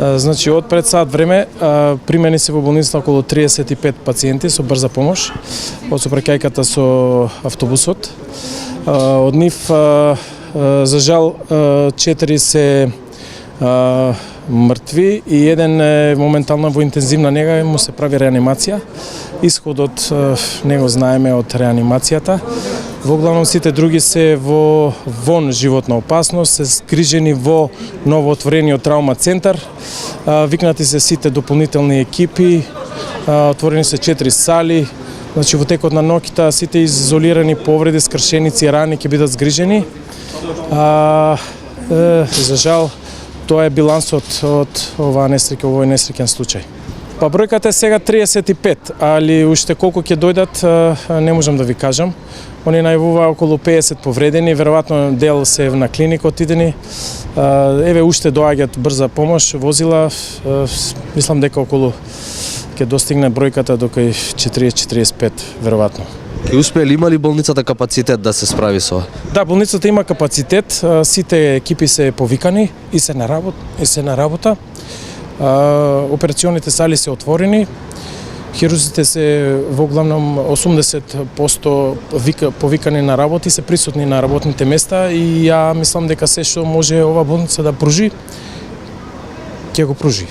Значи, од пред сат време примени се во болницата околу 35 пациенти со брза помош од сопрекајката со автобусот. Од нив, за жал, 4 се мртви и еден е моментално во интензивна нега, му се прави реанимација. Исходот не го знаеме од реанимацијата. Во главном сите други се вон животна опасност, се згрижени во новоотворениот траума центар. Викнати се сите дополнителни екипи, отворени се 4 сали. Значи во текот на ноќта сите изолирани повреди, скршеници и рани ќе бидат згрижени. За жал, тоа е билансот од овој несреќен случај. Па бројката е сега 35, али уште колку ќе дојдат не можам да ви кажам. Они најавуваа околу 50 повредени, веројатно дел се на клиника отидени. Еве уште доаѓаат брза помош, возила, мислам дека околу ќе достигне бројката до кај 40-45 веројатно. И успее ли, има ли болницата капацитет да се справи со? Да, болницата има капацитет, сите екипи се повикани и се на работа. Операционите сали се отворени. Хирурзите се во главном 80% повикани на работа и се присутни на работните места и ја мислам дека се што може ова болница да пружи, ќе го пружи.